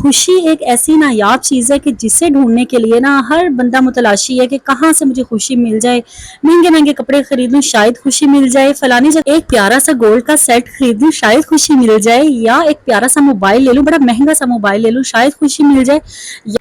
خوشی ایک ایسی نایاب چیز ہے کہ جسے ڈھونڈنے کے لیے نا ہر بندہ متلاشی ہے کہ کہاں سے مجھے خوشی مل جائے. مہنگے مہنگے کپڑے خرید لوں شاید خوشی مل جائے, فلانی جگہ ایک پیارا سا گولڈ کا سیٹ خرید لوں شاید خوشی مل جائے, یا ایک پیارا سا موبائل لے لوں, بڑا مہنگا سا موبائل لے لوں شاید خوشی مل جائے.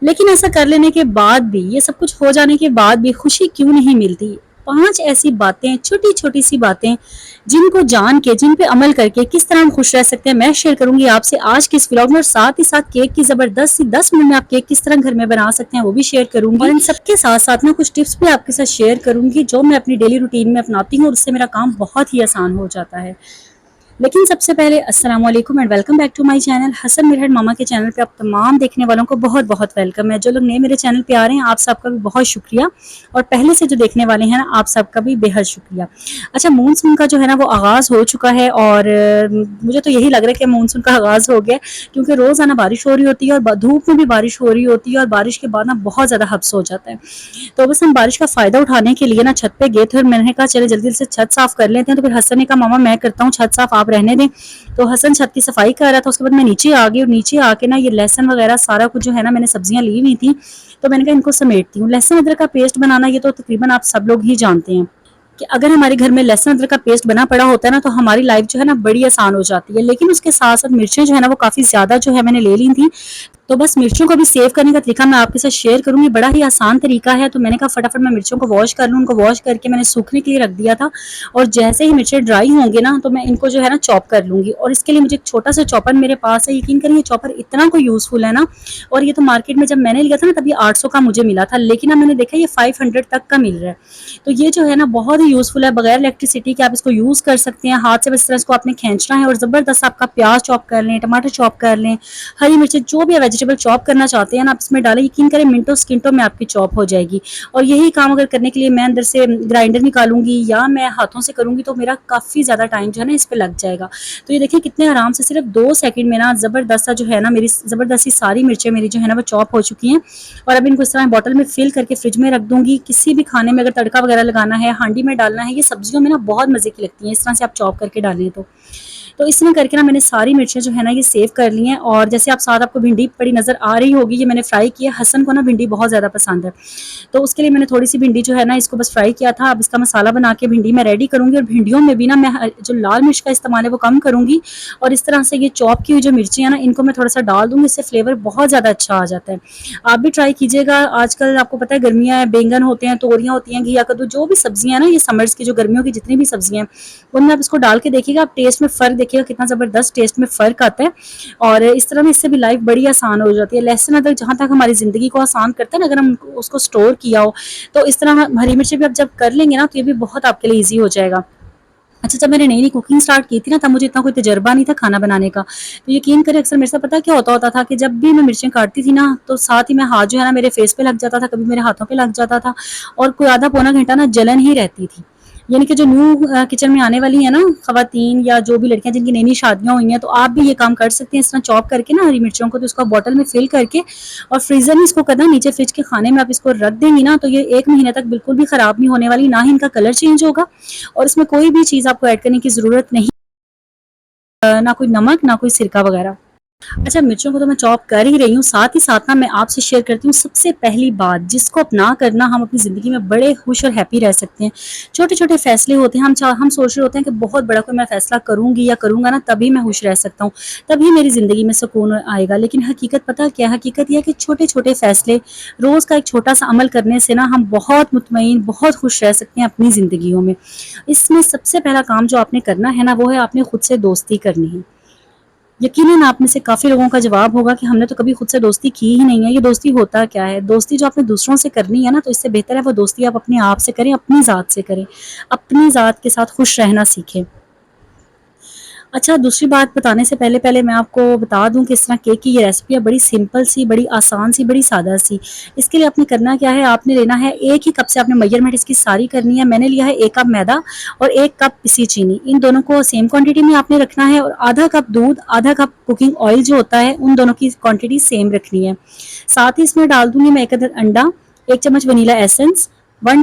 لیکن ایسا کر لینے کے بعد بھی, یہ سب کچھ ہو جانے کے بعد بھی خوشی کیوں نہیں ملتی؟ 5 ایسی باتیں, چھوٹی چھوٹی سی باتیں جن کو جان کے, جن پہ عمل کر کے کس طرح ہم خوش رہ سکتے ہیں, میں شیئر کروں گی آپ سے آج کے اس ولاگ میں. اور ساتھ ہی ساتھ کیک کی زبردست سی 10 منٹ میں آپ کیک کس طرح گھر میں بنا سکتے ہیں وہ بھی شیئر کروں گی. اور ان سب کے ساتھ ساتھ میں کچھ ٹپس بھی آپ کے ساتھ شیئر کروں گی جو میں اپنی ڈیلی روٹین میں اپناتی ہوں, اور اس سے میرا کام بہت ہی آسان ہو جاتا ہے. لیکن سب سے پہلے السلام علیکم and welcome back to my channel Hassan Mirhat ماما کے چینل پہ آپ تمام دیکھنے والوں کو بہت بہت ویلکم ہے. جو لوگ نئے میرے چینل پہ آ رہے ہیں آپ سب کا بھی بہت شکریہ, اور پہلے سے جو دیکھنے والے ہیں نا آپ سب کا بھی بے حد شکریہ. اچھا, مونسون کا جو ہے نا وہ آغاز ہو چکا ہے, اور مجھے تو یہی لگ رہا ہے کہ مونسون کا آغاز ہو گیا, کیونکہ روزانہ بارش ہو رہی ہوتی ہے اور دھوپ میں بھی بارش ہو رہی ہوتی ہے, اور بارش کے بعد نا بہت زیادہ حبس ہو جاتا ہے. تو بس ہم بارش کا فائدہ اٹھانے کے لیے نا چھت پہ گئے تھے, اور میں نے کہا چلے جلدی سے چھت صاف کر لیتے ہیں. تو پھر حسن نے کہا ماما میں کرتا ہوں چھت صاف, آپ رہنے دیں. تو حسن چھت کی صفائی کر رہا تھا, اس کے بعد میں نیچے آ گئی, اور نیچے آ کے نا یہ لہسن وغیرہ سارا کچھ جو ہے نا میں نے سبزیاں لی ہوئی تھیں, تو میں نے کہا ان کو سمیٹتی ہوں. لہسن ادرک کا پیسٹ بنانا یہ تو تقریباً آپ سب لوگ ہی جانتے ہیں کہ اگر ہمارے گھر میں لہسن ادرک کا پیسٹ بنا پڑا ہوتا ہے نا تو ہماری لائف جو ہے نا بڑی آسان ہو جاتی ہے. لیکن اس کے ساتھ ساتھ مرچیں جو ہے نا وہ کافی زیادہ جو ہے میں نے لے لی تھی, تو بس مرچوں کو بھی سیو کرنے کا طریقہ میں آپ کے ساتھ شیئر کروں گی. بڑا ہی آسان طریقہ ہے. تو میں نے کہا فٹافٹ میں مرچوں کو واش کر لوں, ان کو واش کر کے میں نے سوکھنے کے لیے رکھ دیا تھا, اور جیسے ہی مرچیں ڈرائی ہوں گے نا تو میں ان کو جو ہے نا چاپ کر لوں گی. اور اس کے لیے مجھے ایک چھوٹا سا چاپر میرے پاس ہے, یقین کریں یہ چاپر اتنا کو یوزفل ہے نا, اور یہ تو مارکیٹ میں جب میں نے لیا تھا نا تب یہ 800 کا مجھے ملا تھا, لیکن اب میں نے دیکھا یہ 500 تک کا مل رہا ہے. تو یہ جو ہے نا بہت ہی یوزفل ہے, بغیر الیکٹریسٹی کے آپ اس کو یوز کر سکتے ہیں. ہاتھ سے بس طرح اس کو آپ نے کھینچنا ہے, اور زبردست آپ کا پیاز چاپ کر لیں, ٹماٹر چاپ کر لیں, ہری مرچیں جو بھی ویجیٹیبل چاپ کرنا چاہتے ہیں نا آپ اس میں ڈالیں. یقین کریں منٹوں سکنٹوں میں آپ کی چاپ ہو جائے گی. اور یہی کام اگر کرنے کے لیے میں اندر سے گرائنڈر نکالوں گی یا میں ہاتھوں سے کروں گی تو میرا کافی زیادہ ٹائم جو ہے نا اس پہ لگ جائے گا. تو یہ دیکھیں کتنے آرام سے صرف 2 سیکنڈ میں نا زبردست جو ہے نا میری زبردستی ساری مرچیں میری جو ہے نا وہ چاپ ہو چکی ہیں. اور اب ان کو اس طرح بوٹل میں فل کر کے فریج میں رکھ دوں گی. کسی بھی کھانے میں اگر تڑکا وغیرہ لگانا ہے, ہانڈی میں ڈالنا ہے, یہ سبزیوں میں نا بہت مزے کی لگتی ہیں اس طرح سے آپ چاپ کر کے ڈالیں. تو اس میں کر کے نا میں نے ساری مرچیں جو ہے نا یہ سیو کر لی ہیں. اور جیسے آپ ساتھ آپ کو بھنڈی پڑی نظر آ رہی ہوگی, یہ میں نے فرائی کیا. حسن کو نا بھنڈی بہت زیادہ پسند ہے, تو اس کے لیے میں نے تھوڑی سی بھنڈی جو ہے نا اس کو بس فرائی کیا تھا. اب اس کا مسالہ بنا کے بھنڈی میں ریڈی کروں گی, اور بھنڈیوں میں بھی نا میں جو لال مرچ کا استعمال ہے وہ کم کروں گی, اور اس طرح سے یہ چاپ کی ہوئی جو مرچیں ہیں نا ان کو میں تھوڑا سا ڈال دوں گی, اس سے فلیور بہت زیادہ اچھا آ جاتا ہے. آپ بھی ٹرائی کیجیے گا. آج کل آپ کو پتہ ہے گرمیاں ہیں, بینگن ہوتے ہیں, توریاں ہوتی ہیں, گھیا کدو, جو بھی سبزیاں ہیں نا یہ سمرز کی جو گرمیوں کی جتنی بھی سبزیاں ہیں ان میں آپ اس کو ڈال کے دیکھیے گا, آپ ٹیسٹ میں فرق دیکھیے گا کتنا زبردست ٹیسٹ میں فرق آتا ہے. اور اس طرح میں اس سے بھی لائف بڑی آسان ہو جاتی ہے. لہسن ادرک جہاں تک ہماری زندگی کو آسان کرتا ہے نا, اگر ہم اس کو اسٹور کیا ہو تو اس طرح ہری مرچیں بھی آپ جب کر لیں گے نا تو یہ بھی بہت آپ کے لیے ایزی ہو جائے گا. اچھا, جب میں نے نئی کوکنگ اسٹارٹ کی تھی نا تب مجھے اتنا کوئی تجربہ نہیں تھا کھانا بنانے کا. تو یقین کریں اکثر میرے سے پتا کیا ہوتا تھا کہ جب بھی میں مرچیں کاٹتی تھی نا تو ساتھ ہی میں ہاتھ جو ہے نا میرے فیس پہ لگ جاتا تھا, کبھی میرے ہاتھوں پہ لگ جاتا تھا, اور کوئی آدھا پونا گھنٹہ نا جلن ہی رہتی تھی. یعنی کہ جو نیو کچن میں آنے والی ہیں نا خواتین یا جو بھی لڑکیاں جن کی نئی نئی شادیاں ہوئی ہیں, تو آپ بھی یہ کام کر سکتے ہیں. اس طرح چاپ کر کے نا ہری مرچوں کو تو اس کو بوٹل میں فل کر کے اور فریزر میں اس کو کرنا, نیچے فریج کے خانے میں آپ اس کو رکھ دیں گی نا تو یہ 1 مہینے تک بالکل بھی خراب نہیں ہونے والی, نہ ہی ان کا کلر چینج ہوگا, اور اس میں کوئی بھی چیز آپ کو ایڈ کرنے کی ضرورت نہیں, نہ کوئی نمک نہ کوئی سرکہ وغیرہ. اچھا, مرچوں کو تو میں چاپ کر ہی رہی ہوں, ساتھ ہی ساتھ نا میں آپ سے شیئر کرتی ہوں سب سے پہلی بات جس کو اپنا کرنا ہم اپنی زندگی میں بڑے خوش اور ہیپی رہ سکتے ہیں. چھوٹے چھوٹے فیصلے ہوتے ہیں, ہم سوچ رہے ہوتے ہیں کہ بہت بڑا کوئی میں فیصلہ کروں گی یا کروں گا نا تبھی میں خوش رہ سکتا ہوں, تبھی میری زندگی میں سکون آئے گا. لیکن حقیقت پتہ کیا حقیقت یہ ہے کہ چھوٹے چھوٹے فیصلے, روز کا ایک چھوٹا سا عمل کرنے سے نا ہم بہت مطمئن بہت خوش رہ سکتے ہیں اپنی زندگیوں میں. اس میں سب سے پہلا کام جو آپ نے کرنا ہے نا وہ ہے آپ نے خود سے دوستی کرنی ہے. یقیناً آپ میں سے کافی لوگوں کا جواب ہوگا کہ ہم نے تو کبھی خود سے دوستی کی ہی نہیں ہے. یہ دوستی ہوتا کیا ہے؟ دوستی جو آپ نے دوسروں سے کرنی ہے نا تو اس سے بہتر ہے وہ دوستی آپ اپنے آپ سے کریں, اپنی ذات سے کریں, اپنی ذات کے ساتھ خوش رہنا سیکھیں. اچھا, دوسری بات بتانے سے پہلے میں آپ کو بتا دوں کہ اس طرح کیک کی یہ ریسپی ہے بڑی سمپل سی, بڑی آسان سی, بڑی سادہ سی. اس کے لیے آپ نے کرنا کیا ہے, آپ نے لینا ہے 1 ہی کپ سے آپ نے میجرمنٹ اس کی ساری کرنی ہے. میں نے لیا ہے 1 کپ میدا اور 1 کپ پسی چینی, ان دونوں کو سیم کوانٹٹی میں آپ نے رکھنا ہے. اور آدھا کپ دودھ, آدھا کپ کوکنگ آئل جو ہوتا ہے, ان دونوں کی کوانٹٹی سیم رکھنی ہے. ساتھ ہی اس میں ڈال دوں گی میں 1 عدد انڈا, 1 چمچ ونیلا ایسنس, 1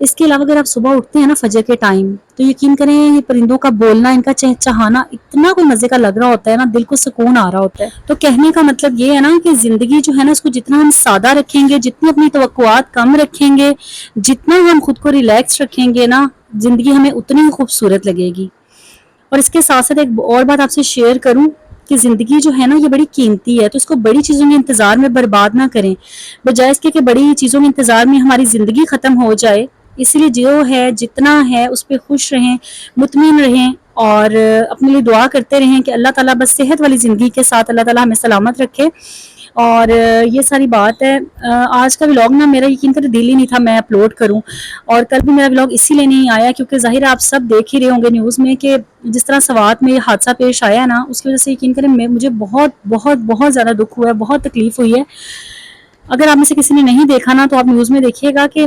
اس کے علاوہ اگر آپ صبح اٹھتے ہیں نا فجر کے ٹائم، تو یقین کریں یہ پرندوں کا بولنا، ان کا چہچہانا اتنا کوئی مزے کا لگ رہا ہوتا ہے نا، دل کو سکون آ رہا ہوتا ہے. تو کہنے کا مطلب یہ ہے نا کہ زندگی جو ہے نا اس کو جتنا ہم سادہ رکھیں گے، جتنی اپنی توقعات کم رکھیں گے، جتنا ہم خود کو ریلیکس رکھیں گے نا، زندگی ہمیں اتنی ہی خوبصورت لگے گی. اور اس کے ساتھ ساتھ ایک اور بات آپ سے شیئر کروں کہ زندگی جو ہے نا یہ بڑی قیمتی ہے، تو اس کو بڑی چیزوں کے انتظار میں برباد نہ کریں، بجائے اس کے کہ بڑی چیزوں کے انتظار میں ہماری زندگی ختم ہو جائے. اس لیے جو ہے جتنا ہے اس پہ خوش رہیں، مطمئن رہیں، اور اپنے لیے دعا کرتے رہیں کہ اللہ تعالیٰ بس صحت والی زندگی کے ساتھ اللہ تعالیٰ ہمیں سلامت رکھے. اور یہ ساری بات ہے. آج کا ولاگ نا میرا یقین کرے دل ہی نہیں تھا میں اپلوڈ کروں، اور کل بھی میرا ولاگ اسی لیے نہیں آیا کیونکہ ظاہر آپ سب دیکھ ہی رہے ہوں گے نیوز میں کہ جس طرح سوات میں یہ حادثہ پیش آیا ہے نا، اس کی وجہ سے یقین کریں مجھے بہت بہت بہت زیادہ دکھ ہوا ہے، بہت تکلیف ہوئی ہے. اگر آپ میں سے کسی نے نہیں دیکھا نا تو آپ نیوز میں دیکھیے گا کہ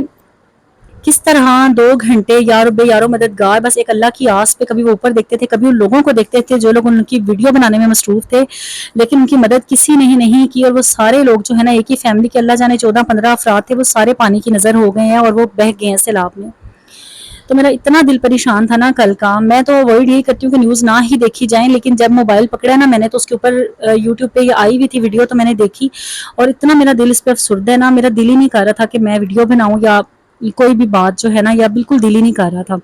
کس طرح 2 گھنٹے یا رب یارو مددگار بس ایک اللہ کی آس پہ کبھی وہ اوپر دیکھتے تھے، کبھی ان لوگوں کو دیکھتے تھے جو لوگ ان کی ویڈیو بنانے میں مصروف تھے، لیکن ان کی مدد کسی نے ہی نہیں کی. اور وہ سارے لوگ جو ہے نا ایک ہی فیملی کے اللہ جانے 14-15 افراد تھے، وہ سارے پانی کی نظر ہو گئے ہیں اور وہ بہہ گئے ہیں سیلاب میں. تو میرا اتنا دل پریشان تھا نا کل کا. میں تو اوائڈ یہی کرتی ہوں کہ نیوز نہ ہی دیکھی جائیں، لیکن جب موبائل پکڑا نا میں نے تو اس کے اوپر یوٹیوب پہ یہ آئی ہوئی تھی ویڈیو، تو میں نے دیکھی اور اتنا میرا دل اس پہ افسردہ ہے نا، میرا دل ہی نہیں کر رہا تھا کہ میں ویڈیو بناؤں یا کوئی بھی بات جو ہے نا، یا بالکل دل ہی نہیں کر رہا تھا.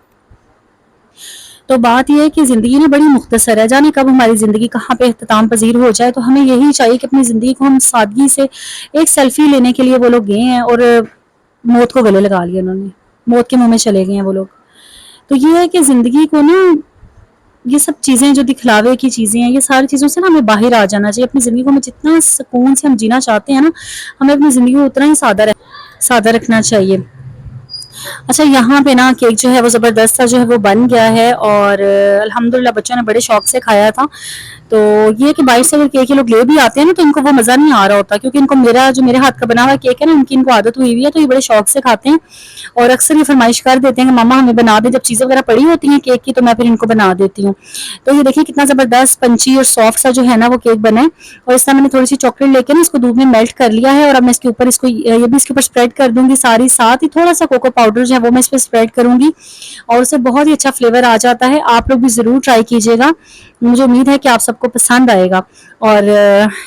تو بات یہ ہے کہ زندگی نا بڑی مختصر ہے، جانے کب ہماری زندگی کہاں پہ اختتام پذیر ہو جائے. تو ہمیں یہی چاہیے کہ اپنی زندگی کو ہم سادگی سے، ایک سیلفی لینے کے لیے وہ لوگ گئے ہیں اور موت کو گلے لگا لیا، انہوں نے موت کے منہ میں چلے گئے ہیں وہ لوگ. تو یہ ہے کہ زندگی کو نا یہ سب چیزیں جو دکھلاوے کی چیزیں ہیں، یہ ساری چیزوں سے نا ہمیں باہر آ جانا چاہیے. اپنی زندگی کو ہمیں جتنا سکون سے ہم جینا چاہتے ہیں نا، ہمیں اپنی زندگی کو اتنا ہی سادہ رکھنا چاہیے. اچھا یہاں پہ نا کیک جو ہے وہ زبردست سا جو ہے وہ بن گیا ہے، اور الحمدللہ بچوں نے بڑے شوق سے کھایا تھا. تو یہ کہ باہر سے اگر کیک یہ لوگ لے بھی آتے ہیں نا تو ان کو وہ مزہ نہیں آ رہا ہوتا، کیونکہ ان کو جو میرے ہاتھ کا بنا ہوا کیک ہے نا، ان کو عادت ہوئی ہے، تو یہ بڑے شوق سے کھاتے ہیں اور اکثر یہ فرمائش کر دیتے ہیں کہ ماما ہمیں بنا دیں. جب چیزیں وغیرہ پڑی ہوتی ہیں کیک کی تو میں پھر ان کو بنا دیتی ہوں. تو یہ دیکھیں کتنا زبردست پنچی اور سافٹ سا جو ہے نا وہ کیک بنا ہے. اور اس طرح میں نے تھوڑی سی چاکلیٹ لے کے نا اس کو دودھ میں میلٹ کر لیا ہے، اور اب میں اس کے اوپر یہ بھی اس کے اوپر اسپریڈ کر دوں گی ساری. ساتھ ہی تھوڑا سا کوکو پاؤڈر جو ہے وہ میں اس پہ اسپریڈ کروں گی، اور اسے بہت ہی اچھا فلیور آ جاتا ہے. آپ لوگ بھی ضرور ٹرائی کیجیے گا، مجھے امید ہے کہ آپ سب کو پسند آئے گا. اور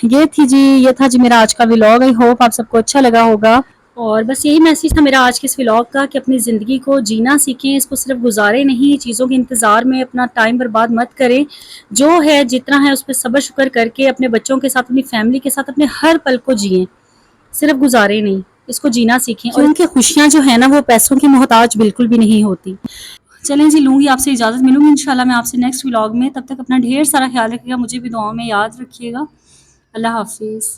یہ تھا جی میرا آج کا ولاگ. آئی ہوپ آپ سب کو اچھا لگا ہوگا. اور بس یہی میسج تھا میرا آج کے اس ولاگ کا کہ اپنی زندگی کو جینا سیکھیں، اس کو صرف گزارے نہیں، چیزوں کے انتظار میں اپنا ٹائم برباد مت کریں. جو ہے جتنا ہے اس پہ صبر شکر کر کے اپنے بچوں کے ساتھ، اپنی فیملی کے ساتھ، اپنے ہر پل کو جئیں، صرف گزارے نہیں، اس کو جینا سیکھیں. اور ان کی خوشیاں جو ہے نا وہ پیسوں کی محتاج بالکل بھی نہیں ہوتی. چلیں جی لوں گی آپ سے اجازت، ملوں گی انشاءاللہ میں آپ سے نیکسٹ ولاگ میں. تب تک اپنا ڈھیر سارا خیال رکھیے گا، مجھے بھی دعاؤں میں یاد رکھیے گا. اللہ حافظ.